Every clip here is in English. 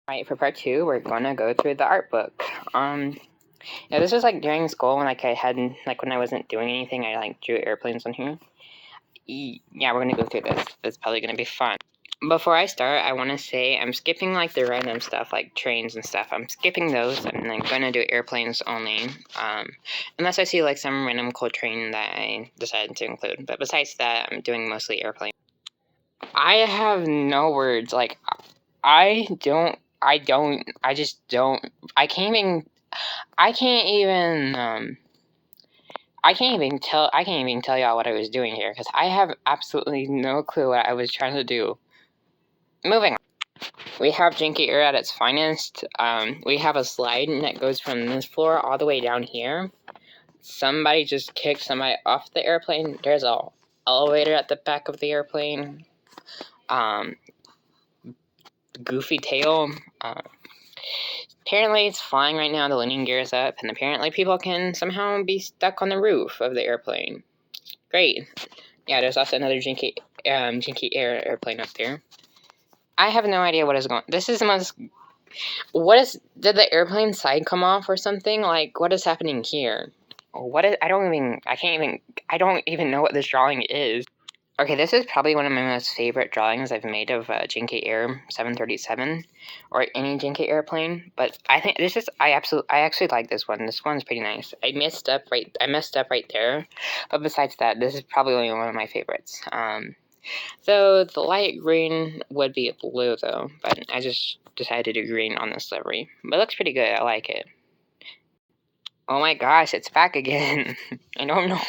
Alright, for part 2, we're gonna go through the art book. Yeah, this was like during school when when I wasn't doing anything, I drew airplanes on here. Yeah, we're gonna go through this. It's probably gonna be fun. Before I start, I want to say I'm skipping the random stuff like trains and stuff. I'm skipping those and I'm gonna do airplanes only. Unless I see some random cool train that I decided to include. But besides that, I'm doing mostly airplanes. I have no words. I don't. I just don't. I can't even. I can't even. I can't even tell y'all what I was doing here because I have absolutely no clue what I was trying to do. Moving on. We have Janky Air at its finest. We have a slide that goes from this floor all the way down here. Somebody just kicked somebody off the airplane. There's a elevator at the back of the airplane. Goofy tail. Apparently it's flying right now, the landing gear is up, and apparently people can somehow be stuck on the roof of the airplane. Great. Yeah, there's also another Jinky Air airplane up there. I have no idea what is going on. This is the most... Did the airplane side come off or something? What is happening here? I don't even know what this drawing is. Okay, this is probably one of my most favorite drawings I've made of Jinky Air 737 or any Jinky airplane. But I think I actually like this one. This one's pretty nice. I messed up right there. But besides that, this is probably only one of my favorites. So the light green would be blue though, but I just decided to do green on this livery. But it looks pretty good. I like it. Oh my gosh, it's back again. I don't know.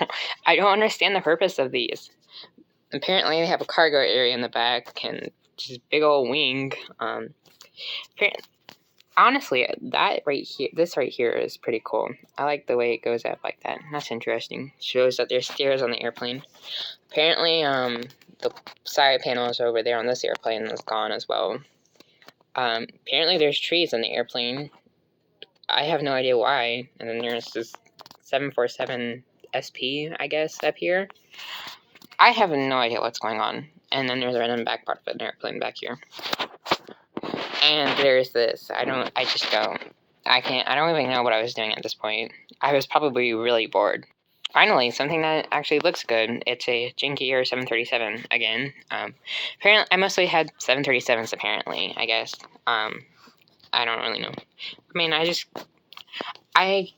I don't understand the purpose of these. Apparently they have a cargo area in the back and just big old wing. Honestly, this right here is pretty cool. I like the way it goes up like that. That's interesting. Shows that there's stairs on the airplane. Apparently, the side panels over there on this airplane is gone as well. Apparently there's trees on the airplane. I have no idea why. And then there's this 747 SP, I guess, up here. I have no idea what's going on. And then there's a random back part of an airplane back here. And there's this. I don't even know what I was doing at this point. I was probably really bored. Finally, something that actually looks good. It's a Jinky Air 737 again. Apparently, I mostly had 737s apparently, I guess. I don't really know. I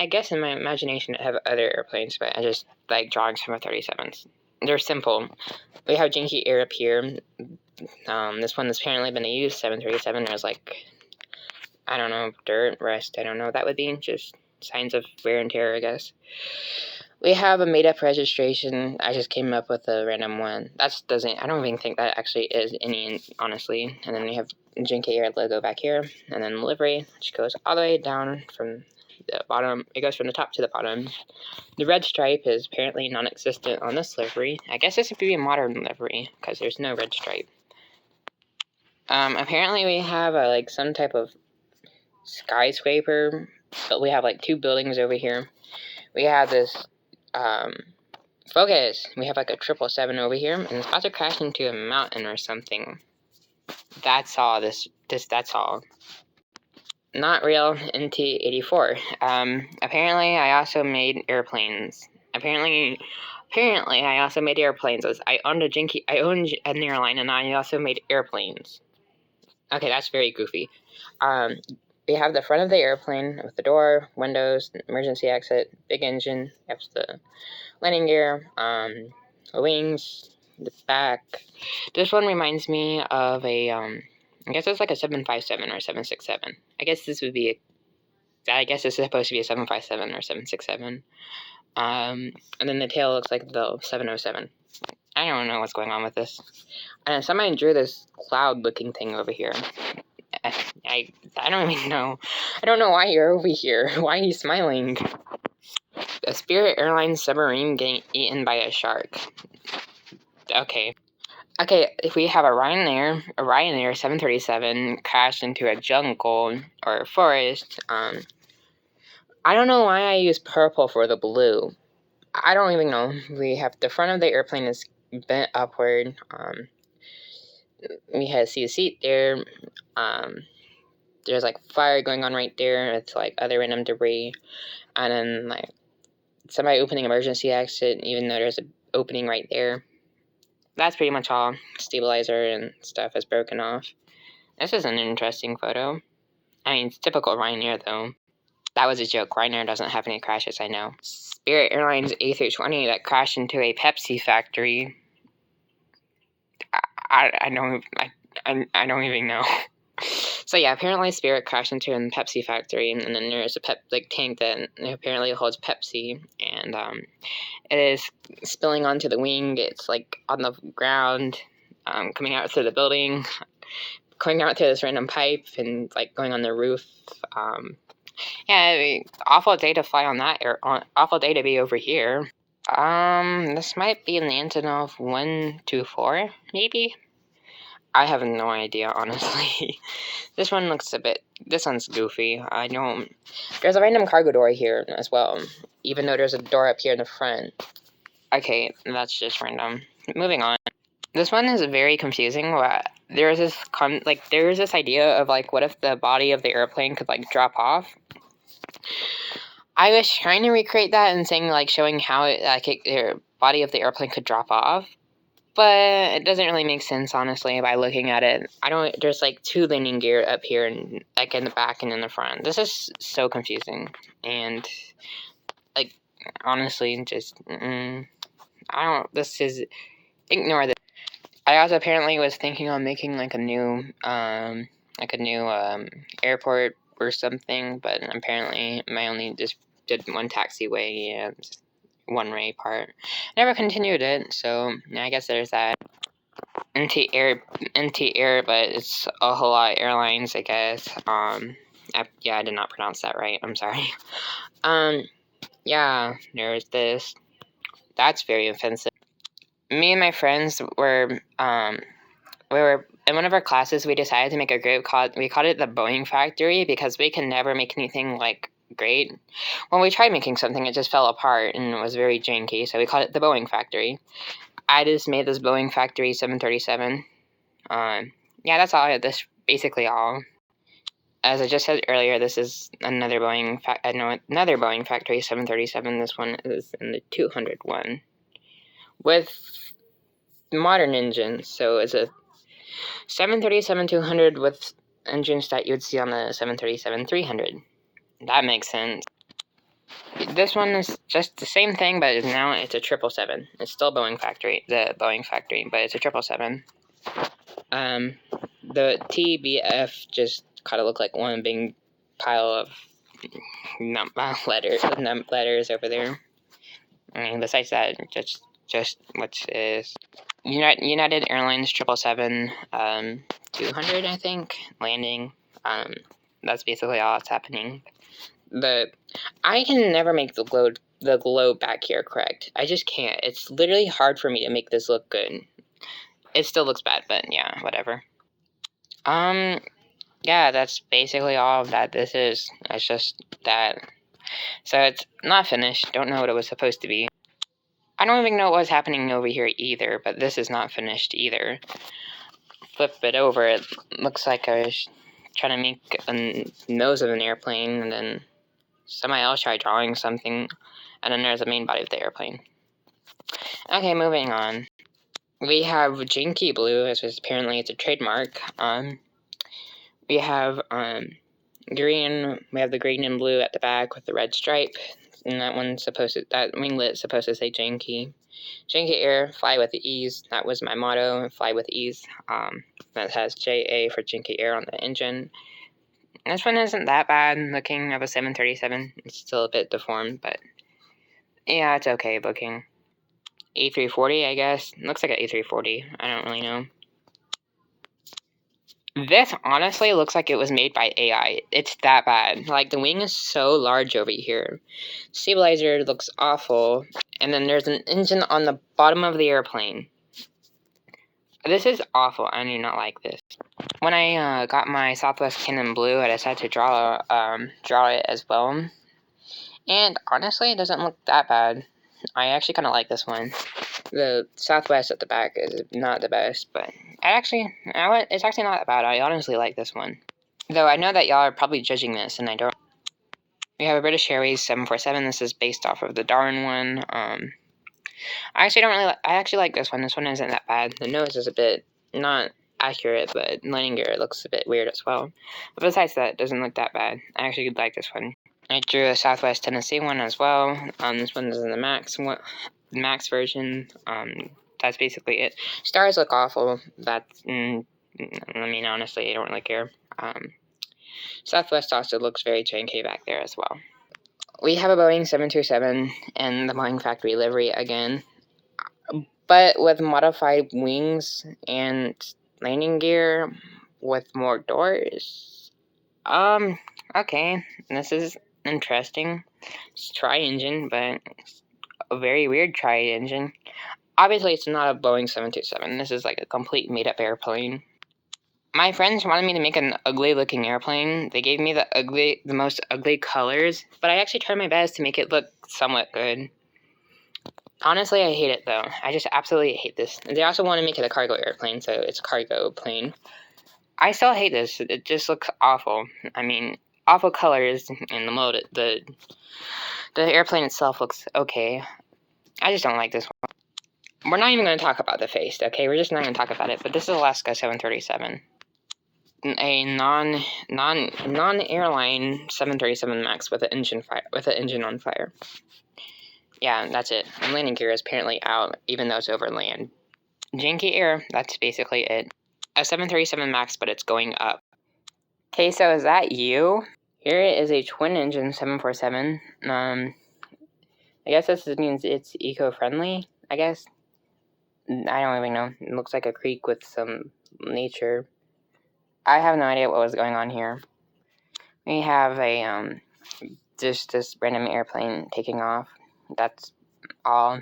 guess in my imagination I have other airplanes, but I just like drawing 737s. They're simple. We have Jinky Air up here. This one has apparently been a used 737. There's I don't know, dirt, rust, I don't know what that would be. Just signs of wear and tear, I guess. We have a made-up registration. I just came up with a random one. I don't even think that actually is any, honestly. And then we have Jinky Air logo back here. And then livery, which goes all the way down from the bottom. It goes from the top to the bottom. The red stripe is apparently non-existent on this livery. I guess this would be a modern livery, because there's no red stripe. Apparently we have some type of skyscraper, but we have 2 buildings over here. We have this, focus. We have a 777 over here, and it's about to crash into a mountain or something. That's all. That's all. Not real NT-84. Apparently I also made airplanes. Apparently I also made airplanes. I owned an airline, and I also made airplanes. Okay, that's very goofy. We have the front of the airplane with the door, windows, emergency exit, big engine. That's the landing gear, the wings, the back. This one reminds me of a, I guess it's a 757 or 767. I guess this is supposed to be a 757 or 767. And then the tail looks like the 707. I don't know what's going on with this. And somebody drew this cloud-looking thing over here. I don't even know. I don't know why you're over here. Why are you smiling? A Spirit Airlines submarine getting eaten by a shark. Okay, if we have a Ryanair 737 crashed into a jungle or a forest, I don't know why I use purple for the blue. I don't even know. We have the front of the airplane is bent upward. We see a seat there. there's like fire going on right there. It's like other random debris, and then like somebody opening emergency exit, even though there's an opening right there. That's pretty much all. Stabilizer and stuff is broken off. This is an interesting photo. I mean, it's typical Ryanair though. That was a joke. Ryanair doesn't have any crashes, I know. Spirit Airlines A320 that crashed into a Pepsi factory. I don't even know. So yeah, apparently Spirit crashed into a Pepsi factory, and then there's a tank that apparently holds Pepsi, and it is spilling onto the wing. It's like on the ground, coming out through the building, going out through this random pipe, and like going on the roof. Yeah, I mean, awful day to fly on that awful day to be over here. This might be in the engine of 124, maybe? I have no idea, honestly. This one's goofy. There's a random cargo door here as well, even though there's a door up here in the front. Okay, that's just random. Moving on. This one is very confusing. There's this idea of like, what if the body of the airplane could like drop off? I was trying to recreate that and showing how the body of the airplane could drop off, but it doesn't really make sense, honestly, by looking at it. There's like two landing gear up here and like in the back and in the front. This is so confusing, and like honestly, just ignore this. I also apparently was thinking on making like a new airport or something, but apparently I only just did one taxiway and one-way part. Never continued it, so I guess there's that. NT Air, but it's a whole lot of airlines, I guess. I did not pronounce that right. I'm sorry. Yeah, there's this. That's very offensive. Me and my friends were in one of our classes. We decided to make a group we called it the Boeing Factory, because we can never make anything like great. When we tried making something, it just fell apart and it was very janky, so we called it the Boeing Factory. I just made this Boeing Factory 737. Yeah, that's all. That's basically all. As I just said earlier, this is another Boeing Factory 737. This one is in the 201 with modern engines. So it's a 737-200 with engines that you would see on the 737-300. That makes sense. This one is just the same thing, but now it's a 777. It's still the Boeing Factory, but it's a 777. The TBF just kind of look like one big pile of letters over there. I mean, besides that, just what is United Airlines 777 200, I think, landing. That's basically all that's happening. I can never make the globe back here correct. I just can't. It's literally hard for me to make this look good. It still looks bad, but yeah, whatever. Yeah, that's basically all of that this is. It's just that. So it's not finished. Don't know what it was supposed to be. I don't even know what was happening over here either, but this is not finished either. Flip it over, it looks like I was trying to make a nose of an airplane, and then somebody else tried drawing something, and then there's the main body of the airplane. Okay, moving on. We have Janky Blue, as apparently it's a trademark. We have green. We have the green and blue at the back with the red stripe, and that winglet's supposed to say Janky. Janky Air, fly with ease. That was my motto, fly with ease. That has JA for Janky Air on the engine. This one isn't that bad looking of a 737. It's still a bit deformed, but yeah, it's okay looking. A340, I guess. Looks like an A340. I don't really know. This honestly looks like it was made by AI. It's that bad. Like, the wing is so large over here. Stabilizer looks awful. And then there's an engine on the bottom of the airplane. This is awful. I do not like this. When I got my Southwest Cannon Blue, I decided to draw it as well. And honestly, it doesn't look that bad. I actually kind of like this one. The Southwest at the back is not the best, but it's actually not that bad. I honestly like this one. Though I know that y'all are probably judging this, and I don't. We have a British Airways 747. This is based off of the Darn one. I actually don't really. I actually like this one. This one isn't that bad. The nose is a bit not accurate, but landing gear looks a bit weird as well. But besides that, it doesn't look that bad. I actually like this one. I drew a Southwest Tennessee one as well. This one is in the Max version. That's basically it. Stars look awful. That's. I mean, honestly, I don't really care. Southwest also looks very janky back there as well. We have a Boeing 727 in the Boeing factory livery again, but with modified wings and landing gear with more doors. Okay, this is interesting. It's tri-engine, but a very weird tri-engine. Obviously, it's not a Boeing 727. This is like a complete made-up airplane. My friends wanted me to make an ugly-looking airplane. They gave me the most ugly colors, but I actually tried my best to make it look somewhat good. Honestly, I hate it, though. I just absolutely hate this. They also want to make it a cargo airplane, so it's a cargo plane. I still hate this. It just looks awful. I mean, awful colors and the mode. The airplane itself looks okay. I just don't like this one. We're not even going to talk about the face, okay? We're just not going to talk about it, but this is Alaska 737. A non-airline 737 Max with an engine on fire. Yeah, that's it. And landing gear is apparently out, even though it's over land. Janky air, that's basically it. A 737 Max, but it's going up. Okay, so is that you? Here is a twin-engine 747. I guess this means it's eco-friendly, I guess. I don't even know. It looks like a creek with some nature. I have no idea what was going on here. We have a, just this random airplane taking off. That's all.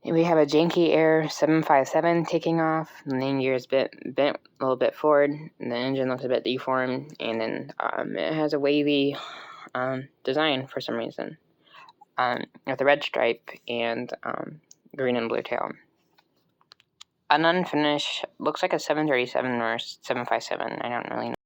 We have a Janky Air 757 taking off. The landing gear is bent a little bit forward, and the engine looks a bit deformed, and then it has a wavy design for some reason, with a red stripe and green and blue tail. An unfinished, looks like a 737 or 757, I don't really know.